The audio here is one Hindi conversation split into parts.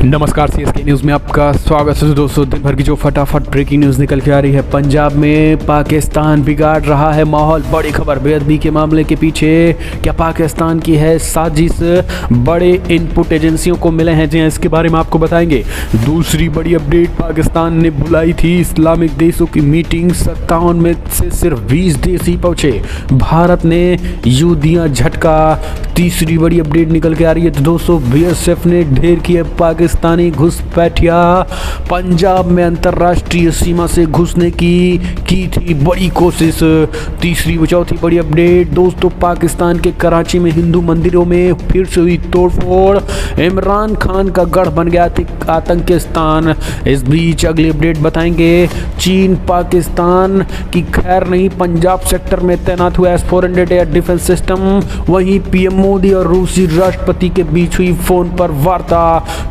नमस्कार, सीएसके न्यूज़ में आपका स्वागत है। दोस्तों, दिन भर की जो फटाफट ब्रेकिंग न्यूज़ निकल के आ रही है। पंजाब में पाकिस्तान बिगाड़ रहा है माहौल, बड़ी खबर। बेअदबी के मामले के पीछे क्या पाकिस्तान की है साजिश? बड़े इनपुट एजेंसियों को मिले हैं, जी हाँ, इसके बारे में आपको बताएंगे। दूसरी बड़ी अपडेट, पाकिस्तान ने बुलाई थी इस्लामिक देशों की मीटिंग, 57 में से सिर्फ 20 देश ही पहुंचे, भारत ने यूं दिया झटका। तीसरी बड़ी अपडेट निकल के आ रही है। तो दोस्तों, बीएसएफ ने ढेर किया पाकिस्तानी घुसपैठिया, पंजाब में अंतर्राष्ट्रीय सीमा से घुसने की थी बड़ी कोशिश। चौथी बड़ी अपडेट दोस्तों, पाकिस्तान के कराची में हिंदू मंदिरों में फिर से हुई तोड़फोड़, इमरान खान का गढ़ बन गया आतंकिस्तान। इस बीच अगली अपडेट बताएंगे। चीन पाकिस्तान की खैर नहीं, पंजाब सेक्टर में तैनात हुआ S-400 एयर डिफेंस सिस्टम। वहीं पीएम मोदी और रूसी राष्ट्रपति के बीच हुई फोन पर वार्ता।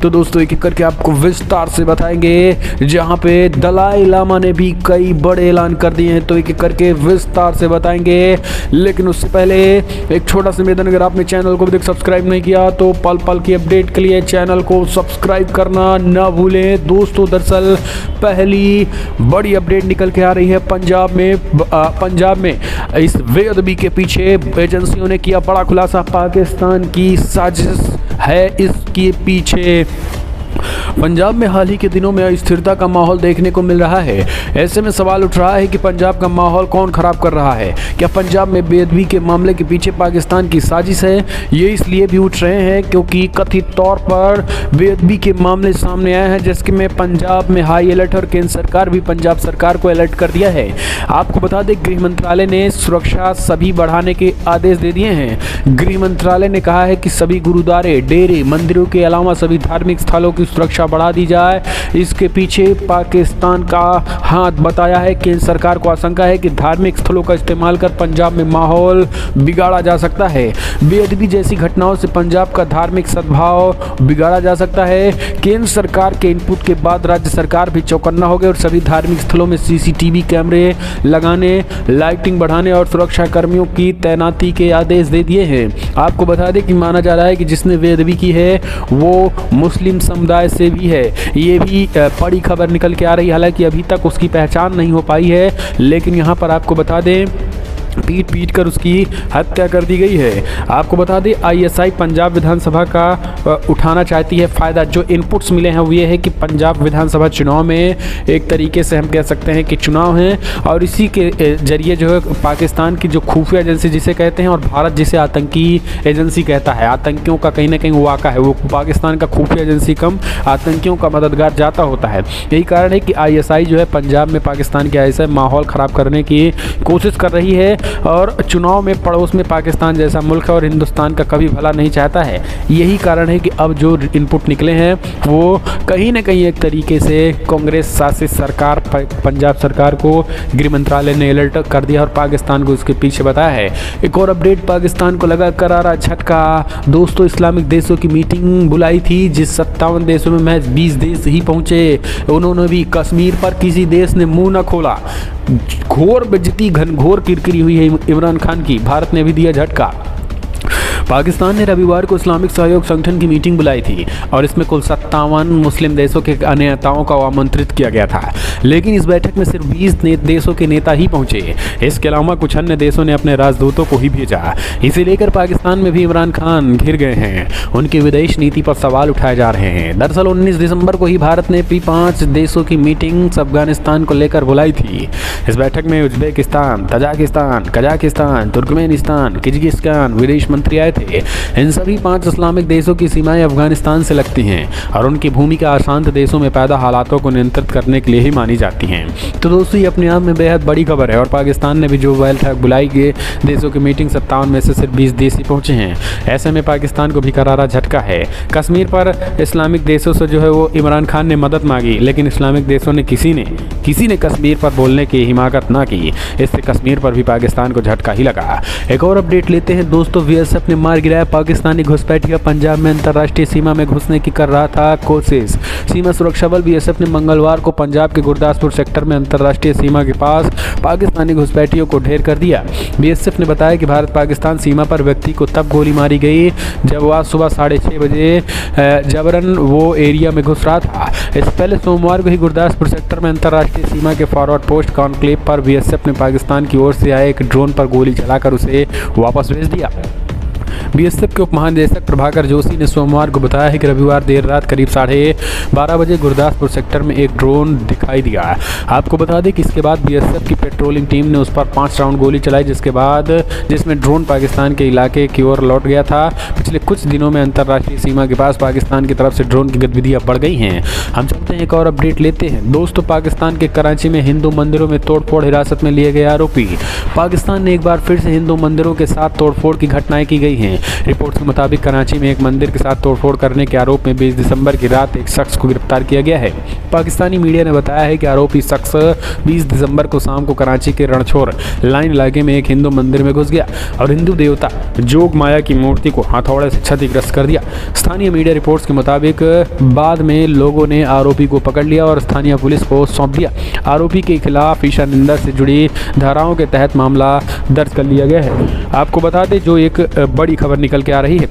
तो दोस्तों, एक एक करके आपको विस्तार से बताएंगे, जहां पे दलाई लामा ने भी कई बड़े ऐलान कर दिए हैं। तो एक एक करके विस्तार से बताएंगे, लेकिन उससे पहले एक छोटा सा निवेदन, अगर आपने चैनल को अभी तक सब्सक्राइब नहीं किया तो पल पल की अपडेट के लिए चैनल को सब्सक्राइब करना ना भूलें। दोस्तों, दरअसल पहली बड़ी अपडेट निकल के आ रही है। पंजाब में इस बेअदबी के पीछे एजेंसियों ने किया बड़ा खुलासा, पाकिस्तान की साजिश है इसके पीछे। पंजाब में हाल ही के दिनों में अस्थिरता का माहौल देखने को मिल रहा है। ऐसे में सवाल उठ रहा है कि पंजाब का माहौल कौन खराब कर रहा है? क्या पंजाब में बेअदबी के मामले के पीछे पाकिस्तान की साजिश है? ये इसलिए भी उठ रहे हैं क्योंकि कथित तौर पर बेअदबी के मामले सामने आए हैं, जिसके में पंजाब में हाई अलर्ट और केंद्र सरकार भी पंजाब सरकार को अलर्ट कर दिया है। आपको बता दें, गृह मंत्रालय ने सुरक्षा सभी बढ़ाने के आदेश दे दिए हैं। गृह मंत्रालय ने कहा है कि सभी गुरुद्वारे, डेरे, मंदिरों के अलावा सभी धार्मिक स्थलों की सुरक्षा बढ़ा दी जाए। इसके पीछे पाकिस्तान का हाथ बताया है। केंद्र सरकार को आशंका है कि धार्मिक स्थलों का इस्तेमाल कर पंजाब में माहौल बिगाड़ा जा सकता है। बेअदबी जैसी घटनाओं से पंजाब का धार्मिक सद्भाव बिगाड़ा जा सकता है। केंद्र सरकार के इनपुट के बाद राज्य सरकार भी चौकन्ना हो गई और सभी धार्मिक स्थलों में CCTV कैमरे लगाने, लाइटिंग बढ़ाने और सुरक्षा कर्मियों की तैनाती के आदेश दे दिए हैं। आपको बता दें कि माना जा रहा है कि जिसने बेअदबी की है वो मुस्लिम समुदाय से भी है। ये भी बड़ी खबर निकल के आ रही है। हालांकि अभी तक उसकी पहचान नहीं हो पाई है, लेकिन यहाँ पर आपको बता दें, पीट कर उसकी हत्या कर दी गई है। आपको बता दें, ISI पंजाब विधानसभा का उठाना चाहती है फ़ायदा। जो इनपुट्स मिले हैं वो ये है कि पंजाब विधानसभा चुनाव में एक तरीके से हम कह सकते हैं कि चुनाव हैं, और इसी के जरिए जो है पाकिस्तान की जो खुफिया एजेंसी जिसे कहते हैं और भारत जिसे आतंकी एजेंसी कहता है, आतंकियों का कहीं ना कहीं वाक़ा है, वो पाकिस्तान का खुफिया एजेंसी कम आतंकियों का मददगार जाता होता है। यही कारण है कि ISI जो है पंजाब में पाकिस्तान के ऐसे माहौल ख़राब करने की कोशिश कर रही है, और चुनाव में पड़ोस में पाकिस्तान जैसा मुल्क है और हिंदुस्तान का कभी भला नहीं चाहता है। यही कारण है कि अब जो इनपुट निकले हैं वो कहीं ना कहीं एक तरीके से कांग्रेस शासित सरकार, पंजाब सरकार को गृह मंत्रालय ने अलर्ट कर दिया और पाकिस्तान को उसके पीछे बताया है। एक और अपडेट, पाकिस्तान को लगा करारा झटका। दोस्तों, इस्लामिक देशों की मीटिंग बुलाई थी, जिस 57 देशों में महज 20 देश ही पहुंचे। उन्होंने भी कश्मीर पर किसी देश ने मुंह न खोला। घोर बेइज्जती, घनघोर किरकिरी हुई है इमरान खान की। भारत ने भी दिया झटका। पाकिस्तान ने रविवार को इस्लामिक सहयोग संगठन की मीटिंग बुलाई थी और इसमें कुल 57 मुस्लिम देशों के नेताओं को आमंत्रित किया गया था, लेकिन इस बैठक में सिर्फ 20 देशों के नेता ही पहुंचे। इसके अलावा कुछ अन्य देशों ने अपने राजदूतों को ही भेजा। इसे लेकर पाकिस्तान में भी इमरान खान घिर गए हैं। उनकी विदेश नीति पर सवाल उठाए जा रहे हैं। दरअसल 19 दिसंबर को ही भारत ने 5 देशों की मीटिंग अफगानिस्तान को लेकर बुलाई थी। इस बैठक में Uzbekistan, Tajikistan, Kazakhstan, Turkmenistan, Kyrgyzstan विदेश मंत्री आए थे। इन सभी 5 इस्लामिक देशों की सीमाएं अफगानिस्तान से लगती हैं और उनकी भूमिका अशांत देशों में पैदा हालातों को नियंत्रित करने के लिए ही मानी जाती हैं। तो दोस्तों, ये अपने आप में बेहद बड़ी खबर है और पाकिस्तान ने भी जो बैठक बुलाई गई देशों की मीटिंग 57 में से सिर्फ 20 देश ही पहुंचे हैं। ऐसे में पाकिस्तान को भी करारा झटका है। कश्मीर पर इस्लामिक देशों से जो है वो इमरान खान ने मदद मांगी, लेकिन इस्लामिक देशों ने किसी ने कश्मीर पर बोलने की हिमाकत ना की। इससे कश्मीर पर भी पाकिस्तान को झटका ही लगा। एक और अपडेट लेते हैं दोस्तों, BSF ने मार गिराया। पाकिस्तानी घुसपैठिया पंजाब में अंतर्राष्ट्रीय सीमा में घुसने की कर रहा था कोशिश। सीमा सुरक्षा बल बीएसएफ ने मंगलवार को पंजाब के गुरदासपुर सेक्टर में अंतर्राष्ट्रीय सीमा के पास पाकिस्तानी घुसपैठियों को ढेर कर दिया। बीएसएफ ने बताया कि भारत पाकिस्तान सीमा पर व्यक्ति को तब गोली मारी गई जब आज सुबह 6:30 बजे जबरन वो एरिया में घुस रहा था। इससे पहले सोमवार को ही गुरदासपुर सेक्टर में अंतर्राष्ट्रीय सीमा के फॉरवर्ड पोस्ट कॉन्क्लेव पर बीएसएफ ने पाकिस्तान की ओर से आए एक ड्रोन पर गोली चलाकर उसे वापस भेज दिया। बीएसएफ के उप महानिदेशक प्रभाकर जोशी ने सोमवार को बताया है कि रविवार देर रात करीब 12:30 बजे गुरदासपुर सेक्टर में एक ड्रोन दिखाई दिया। आपको बता दें कि इसके बाद बीएसएफ की पेट्रोलिंग टीम ने उस पर 5 राउंड गोली चलाई, जिसमें ड्रोन पाकिस्तान के इलाके की ओर लौट गया था। पिछले कुछ दिनों में अंतर्राष्ट्रीय सीमा के पास पाकिस्तान की तरफ से ड्रोन की गतिविधियां बढ़ गई हैं। हम चलते हैं एक और अपडेट लेते हैं। दोस्तों, पाकिस्तान के कराची में हिंदू मंदिरों में तोड़फोड़, हिरासत में लिए गए आरोपी। पाकिस्तान ने एक बार फिर से हिंदू मंदिरों के साथ तोड़फोड़ की घटनाएं की गई हैं। रिपोर्ट्स के मुताबिक कराची में एक मंदिर के साथ तोड़फोड़ करने के आरोप में 20 दिसंबर की रात एक शख्स को गिरफ्तार किया गया है। पाकिस्तानी मीडिया ने बताया है कि आरोपी शख्स 20 दिसंबर को शाम को कराची के रणछोड़ लाइन इलाके में एक हिंदू मंदिर में घुस गया और हिंदू देवता जोग माया की मूर्ति को हथौड़े से क्षतिग्रस्त कर दिया। स्थानीय मीडिया रिपोर्ट्स के मुताबिक बाद में लोगों ने आरोपी को पकड़ लिया और स्थानीय पुलिस को सौंप दिया। आरोपी के खिलाफ ईशा निंदा से जुड़ी धाराओं के तहत मामला दर्ज कर लिया गया है। आपको बता दें, जो एक बड़ी खबर निकल के आ रही है।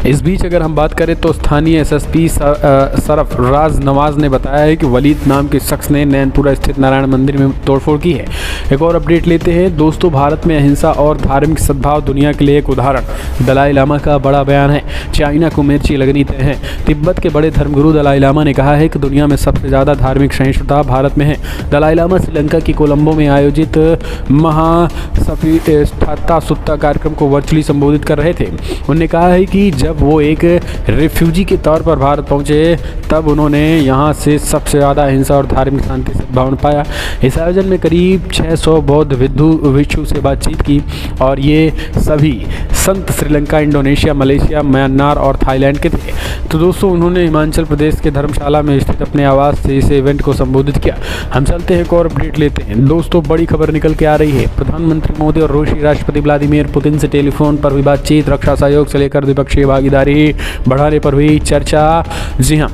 इस बीच अगर हम बात करें तो स्थानीय एसएसपी सरफराज नवाज ने बताया है कि वलीद नाम के शख्स ने नैनपुरा स्थित नारायण मंदिर में तोड़फोड़ की है। एक और अपडेट लेते हैं। दोस्तों, भारत में अहिंसा और धार्मिक सद्भाव दुनिया के लिए एक उदाहरण। दलाई लामा का बड़ा बयान है। चाइना को मिर्ची लगनी तय है। तिब्बत के बड़े धर्मगुरु दलाई लामा ने कहा है कि दुनिया में सबसे ज़्यादा धार्मिक सहिष्णुता भारत में है। दलाई लामा श्रीलंका की कोलंबो में आयोजित महासफिष्ठता सुत्ता कार्यक्रम को वर्चुअली संबोधित कर रहे थे। उन्होंने कहा है कि जब वो एक रिफ्यूजी के तौर पर भारत पहुंचे तब उन्होंने यहाँ से सबसे ज़्यादा अहिंसा और धार्मिक शांति सद्भावना पाया। इस आयोजन में करीब 600 बौद्ध भिक्षु से बातचीत की और ये सभी संत श्रीलंका, इंडोनेशिया, मलेशिया, म्यांमार और थाईलैंड के थे। तो दोस्तों, उन्होंने हिमाचल प्रदेश के धर्मशाला में स्थित अपने आवास से इस इवेंट को संबोधित किया। हम चलते हैं एक और अपडेट लेते हैं। दोस्तों, बड़ी खबर निकल के आ रही है। प्रधानमंत्री मोदी और रूसी राष्ट्रपति व्लादिमीर पुतिन से टेलीफोन पर हुई बातचीत, रक्षा सहयोग से लेकर द्विपक्षीय भागीदारी बढ़ाने पर हुई चर्चा। जी हाँ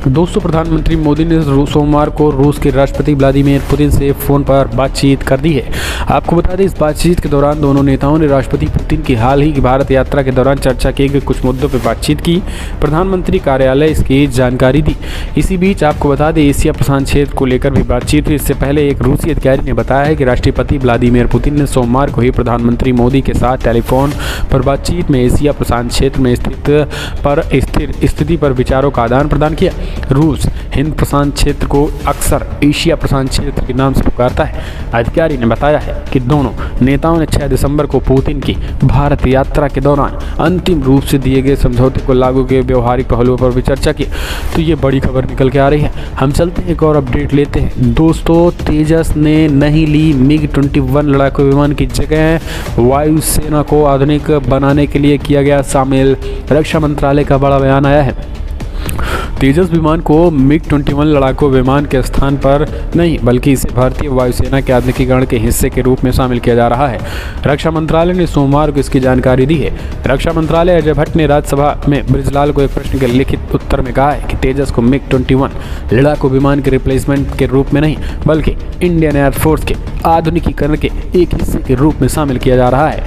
दोस्तों, प्रधानमंत्री मोदी ने सोमवार को रूस के राष्ट्रपति व्लादिमीर पुतिन से फ़ोन पर बातचीत कर दी है। आपको बता दें, इस बातचीत के दौरान दोनों नेताओं ने राष्ट्रपति पुतिन की हाल ही की भारत यात्रा के दौरान चर्चा किए गए कुछ मुद्दों पर बातचीत की। प्रधानमंत्री कार्यालय इसकी जानकारी दी। इसी बीच आपको बता दें, एशिया प्रशांत क्षेत्र को लेकर भी बातचीत हुई। इससे पहले एक रूसी अधिकारी ने बताया है कि राष्ट्रपति व्लादिमीर पुतिन ने सोमवार को ही प्रधानमंत्री मोदी के साथ टेलीफोन पर बातचीत में एशिया प्रशांत क्षेत्र में स्थिर स्थिति पर विचारों का आदान प्रदान किया। रूस हिंद प्रशांत क्षेत्र को अक्सर एशिया प्रशांत क्षेत्र के नाम से पुकारता है। अधिकारी ने बताया है कि दोनों नेताओं ने 6 दिसंबर को पुतिन की भारत यात्रा के दौरान अंतिम रूप से दिए गए समझौते को लागू के व्यवहारिक पहलुओं पर भी चर्चा की। तो ये बड़ी खबर निकल के आ रही है। हम चलते हैं एक और अपडेट लेते हैं। दोस्तों, तेजस ने नहीं ली MiG-21 लड़ाकू विमान की जगह, वायुसेना को आधुनिक बनाने के लिए किया गया शामिल। रक्षा मंत्रालय का बड़ा बयान आया है। तेजस विमान को MiG-21 लड़ाकू विमान के स्थान पर नहीं बल्कि इसे भारतीय वायुसेना के आधुनिकीकरण के हिस्से के रूप में शामिल किया जा रहा है। रक्षा मंत्रालय ने सोमवार को इसकी जानकारी दी है। रक्षा मंत्रालय अजय भट्ट ने राज्यसभा में बृजलाल को एक प्रश्न के लिखित उत्तर में कहा है कि तेजस को MiG-21 लड़ाकू विमान के रिप्लेसमेंट के रूप में नहीं बल्कि इंडियन एयरफोर्स के आधुनिकीकरण के एक हिस्से के रूप में शामिल किया जा रहा है।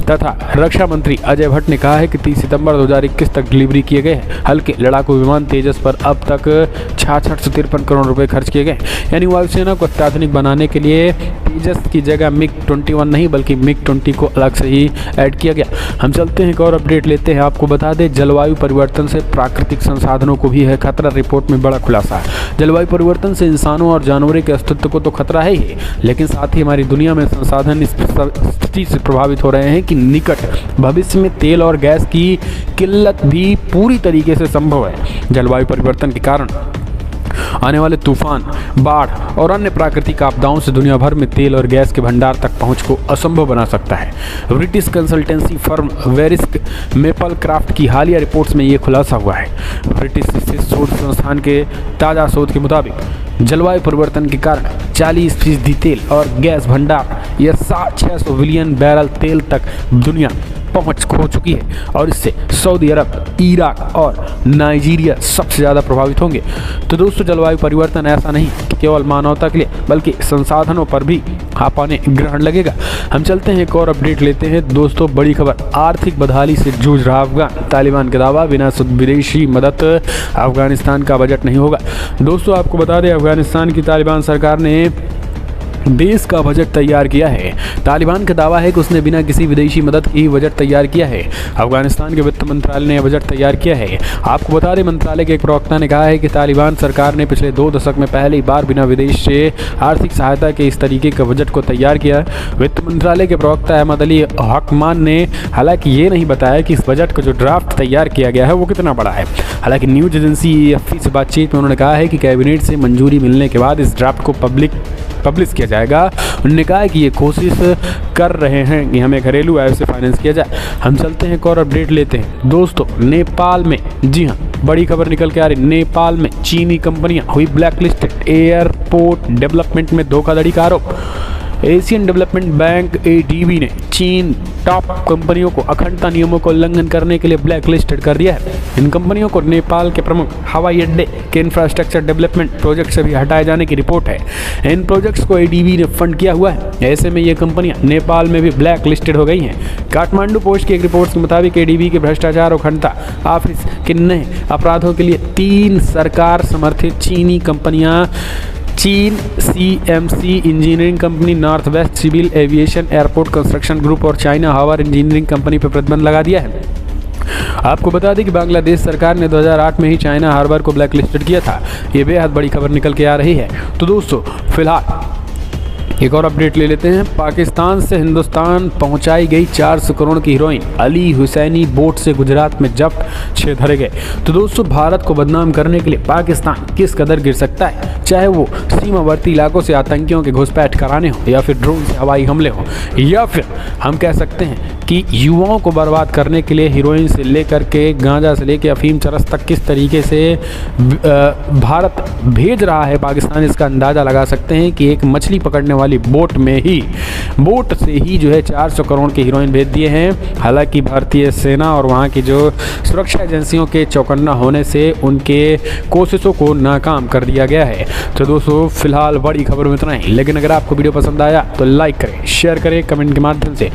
तथा रक्षा मंत्री अजय भट्ट ने कहा है कि 30 सितंबर 2021 तक डिलीवरी किए गए हल्के लड़ाकू विमान तेजस पर अब तक 6653 करोड़ रुपए खर्च किए गए। यानी वायुसेना को अत्याधुनिक बनाने के लिए तेजस की जगह MiG-21 नहीं बल्कि MiG-20 को अलग से ही ऐड किया गया। हम चलते हैं एक और अपडेट लेते हैं। आपको बता दें, जलवायु परिवर्तन से प्राकृतिक संसाधनों को भी है खतरा। रिपोर्ट में बड़ा खुलासा है। जलवायु परिवर्तन से इंसानों और जानवरों के अस्तित्व को तो खतरा है ही, लेकिन साथ ही हमारी दुनिया में संसाधन इस स्थिति से प्रभावित हो रहे हैं कि निकट भविष्य में तेल और गैस की किल्लत भी पूरी तरीके से संभव है। जलवायु परिवर्तन के कारण आने वाले तूफान, बाढ़ और अन्य प्राकृतिक आपदाओं से दुनिया भर में तेल और गैस के भंडार तक पहुंच को असंभव बना सकता है। British consultancy firm Verisk Maplecroft की हालिया रिपोर्ट्स में ये खुलासा हुआ है। ब्रिटिश स्थित शोध संस्थान के ताज़ा शोध के मुताबिक जलवायु परिवर्तन के कारण 40% तेल और गैस भंडार या 600 बिलियन बैरल तेल तक दुनिया पहुंच खो चुकी है और इससे सऊदी अरब, इराक और नाइजीरिया सबसे ज़्यादा प्रभावित होंगे। तो दोस्तों, जलवायु परिवर्तन ऐसा नहीं कि केवल मानवता के लिए बल्कि संसाधनों पर भी आपने ग्रहण लगेगा। हम चलते हैं, एक और अपडेट लेते हैं दोस्तों। बड़ी खबर, आर्थिक बदहाली से जूझ रहा अफगान, तालिबान का दावा, बिना विदेशी मदद अफगानिस्तान का बजट नहीं होगा। दोस्तों, आपको बता दें, अफगानिस्तान की तालिबान सरकार ने देश का बजट तैयार किया है। तालिबान का दावा है कि उसने बिना किसी विदेशी मदद के ही बजट तैयार किया है। अफगानिस्तान के वित्त मंत्रालय ने यह बजट तैयार किया है। आपको बता दें, मंत्रालय के एक प्रवक्ता ने कहा है कि तालिबान सरकार ने पिछले 2 दशक में पहली बार बिना विदेश से आर्थिक सहायता के इस तरीके का बजट को तैयार किया। वित्त मंत्रालय के प्रवक्ता अहमद अली हकमान ने हालांकि ये नहीं बताया कि इस बजट का जो ड्राफ्ट तैयार किया गया है वो कितना बड़ा है। हालांकि न्यूज एजेंसी AFP से बातचीत में उन्होंने कहा है कि कैबिनेट से मंजूरी मिलने के बाद इस ड्राफ्ट को पब्लिश किया जाएगा। उन्होंने कहा है कि ये कोशिश कर रहे हैं कि हमें घरेलू आय से फाइनेंस किया जाए। हम चलते हैं, एक और अपडेट लेते हैं दोस्तों। नेपाल में, जी हाँ, बड़ी खबर निकल के आ रही, नेपाल में चीनी कंपनियां हुई ब्लैकलिस्टेड। एयरपोर्ट डेवलपमेंट में धोखाधड़ी का आरोप। एशियन डेवलपमेंट बैंक ADB ने चीन टॉप कंपनियों को अखंडता नियमों को उल्लंघन करने के लिए ब्लैक लिस्टेड कर दिया है। इन कंपनियों को नेपाल के प्रमुख हवाई अड्डे के इंफ्रास्ट्रक्चर डेवलपमेंट प्रोजेक्ट से भी हटाए जाने की रिपोर्ट है। इन प्रोजेक्ट्स को ADB ने फंड किया हुआ है। ऐसे में ये कंपनियां नेपाल में भी ब्लैक लिस्टेड हो गई हैं। काठमांडू पोस्ट की एक रिपोर्ट के मुताबिक ADB के भ्रष्टाचार और अखंडता ऑफिस के नए अपराधों के लिए 3 सरकार समर्थित चीनी कंपनियां चीन CMC engineering company, north west civil aviation airport construction group और चाइना हावर इंजीनियरिंग कंपनी पर प्रतिबंध लगा दिया है। आपको बता दें कि बांग्लादेश सरकार ने 2008 में ही चाइना हार्बर को ब्लैक लिस्टेड किया था। ये बेहद बड़ी खबर निकल के आ रही है। तो दोस्तों, फिलहाल एक और अपडेट ले लेते हैं। पाकिस्तान से हिंदुस्तान पहुंचाई गई 400 करोड़ की हीरोइन अली हुसैनी बोट से गुजरात में जब्त, 6 धरे गए। तो दोस्तों, भारत को बदनाम करने के लिए पाकिस्तान किस कदर गिर सकता है, चाहे वो सीमावर्ती इलाकों से आतंकियों के घुसपैठ कराने हो या फिर ड्रोन से हवाई हमले हो, या फिर हम कह सकते हैं कि युवाओं को बर्बाद करने के लिए हीरोइन से लेकर के गांजा से लेकर अफीम चरस तक किस तरीके से भारत भेज रहा है पाकिस्तान। इसका अंदाज़ा लगा सकते हैं कि एक मछली पकड़ने वाली बोट से ही जो है 400 करोड़ के हीरोइन भेज दिए हैं। हालांकि भारतीय सेना और वहाँ की जो सुरक्षा एजेंसियों के चौकन्ना होने से उनके कोशिशों को नाकाम कर दिया गया है। तो दोस्तों, फिलहाल बड़ी खबर में इतना ही, लेकिन अगर आपको वीडियो पसंद आया तो लाइक करें, शेयर करें, कमेंट के माध्यम से